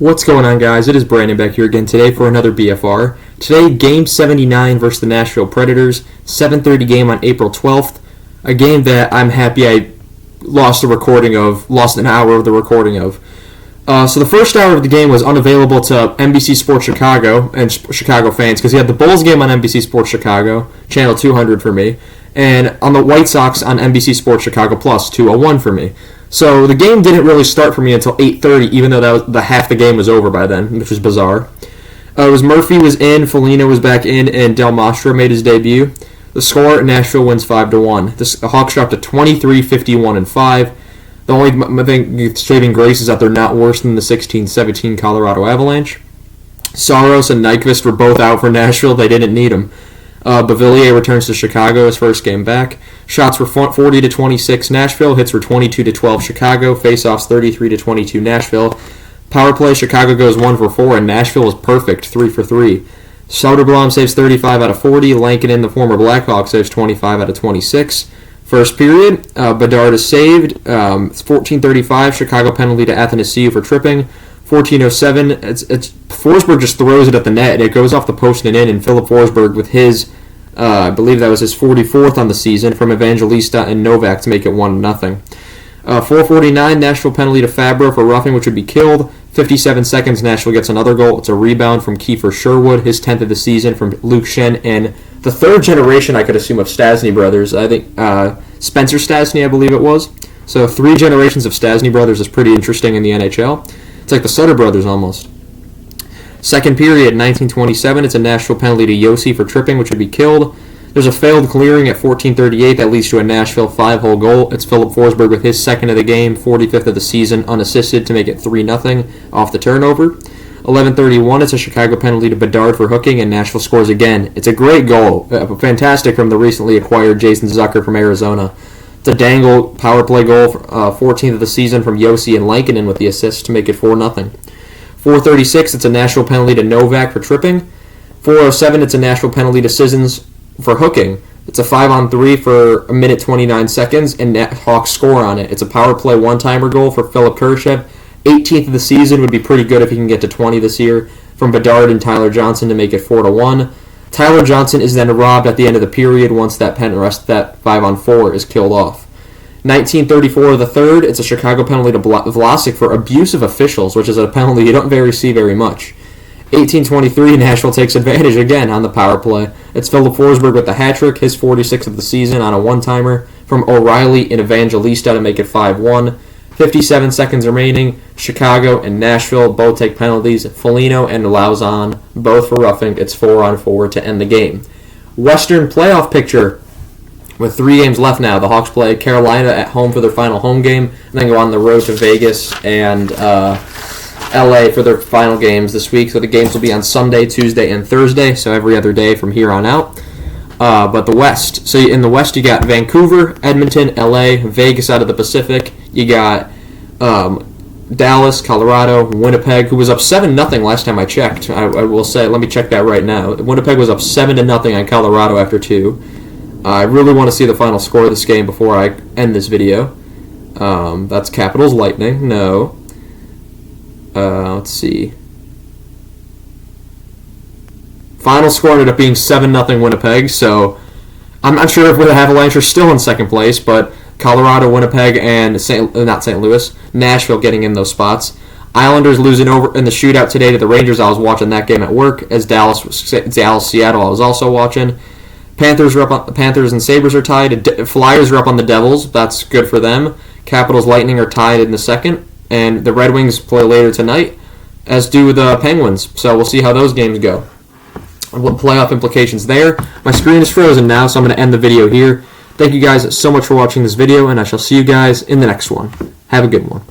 What's going on, guys? It is Brandon back here again today for another BFR. Today, Game 79 versus the Nashville Predators, 7:30 game on April 12th. A game that I'm happy I lost an hour of the recording of. So the first hour of the game was unavailable to NBC Sports Chicago and Chicago fans because he had the Bulls game on NBC Sports Chicago, channel 200 for me, and on the White Sox on NBC Sports Chicago Plus, 201 for me. So the game didn't really start for me until 8:30, even though half the game was over by then, which was bizarre. It was Murphy was in, Foligno was back in, and Del Mastro made his debut. The score, Nashville wins 5-1. The Hawks dropped to 23, 51, and 5. The only thing saving grace is that they're not worse than the 16-17 Colorado Avalanche. Saros and Nyquist were both out for Nashville. They didn't need them. Beauvillier returns to Chicago, his first game back. Shots were 40-26 Nashville. Hits were 22-12 Chicago. Faceoffs 33-22 Nashville. Power play, Chicago goes 1 for 4, and Nashville is perfect, 3 for 3. Soderblom saves 35 out of 40. Lankinen, the former Blackhawk, saves 25 out of 26. First period, Bedard is saved. 14:35, Chicago penalty to Athanasiou for tripping. 14:07, Forsberg just throws it at the net, and it goes off the post and in, and Philip Forsberg with his, I believe that was his 44th on the season, from Evangelista and Novak to make it 1-0. 4:49, Nashville penalty to Fabro for roughing, which would be killed. 57 seconds, Nashville gets another goal. It's a rebound from Kiefer Sherwood, his 10th of the season, from Luke Schenn, and the third generation, I could assume, of Stastny brothers. I think Spencer Stastny, I believe it was. So 3 generations of Stastny brothers is pretty interesting in the NHL. It's like the Sutter brothers almost. Second period, 1927. It's a Nashville penalty to Yossi for tripping, which would be killed. There's a failed clearing at 14:38 that leads to a Nashville 5-hole goal. It's Philip Forsberg with his second of the game, 45th of the season, unassisted to make it 3-0 off the turnover. 11:31. It's a Chicago penalty to Bedard for hooking, and Nashville scores again. It's a great goal, fantastic from the recently acquired Jason Zucker from Arizona. It's a dangle power play goal, 14th of the season from Yossi and Lankinen with the assist to make it 4-0. 4:36, it's a Nashville penalty to Novak for tripping. 4:07, it's a Nashville penalty to Sissons for hooking. It's a 5-on-3 for 1:29 seconds, and Hawks score on it. It's a power play one-timer goal for Philip Kurashev. 18th of the season would be pretty good if he can get to 20 this year, from Bedard and Tyler Johnson to make it 4-1. Tyler Johnson is then robbed at the end of the period once that 5-on-4 is killed off. 19:34 the third, it's a Chicago penalty to Vlasic for abuse of officials, which is a penalty you don't see very much. 18:23, Nashville takes advantage again on the power play. It's Philip Forsberg with the hat trick, his 46th of the season on a one-timer, from O'Reilly and Evangelista to make it 5-1. 57 seconds remaining. Chicago and Nashville both take penalties. Foligno and Lauzon both for roughing. It's 4-on-4 to end the game. Western playoff picture. With 3 games left now, the Hawks play Carolina at home for their final home game, and then go on the road to Vegas and LA for their final games this week. So the games will be on Sunday, Tuesday, and Thursday, so every other day from here on out. But the West. So in the West, you got Vancouver, Edmonton, LA, Vegas out of the Pacific. You got Dallas, Colorado, Winnipeg, who was up 7-0 last time I checked. I will say, let me check that right now. Winnipeg was up 7-0 on Colorado after 2. I really want to see the final score of this game before I end this video. That's Capitals Lightning. No. Let's see. Final score ended up being 7-0 Winnipeg, so I'm not sure if the Avalanche are still in second place, but Colorado, Winnipeg, and Nashville getting in those spots. Islanders losing over in the shootout today to the Rangers. I was watching that game at work, as Dallas-Seattle I was also watching. Panthers and Sabres are tied. Flyers are up on the Devils. That's good for them. Capitals Lightning are tied in the second, and the Red Wings play later tonight, as do the Penguins. So we'll see how those games go. What playoff implications there. My screen is frozen now, so I'm going to end the video here. Thank you guys so much for watching this video, and I shall see you guys in the next one. Have a good one.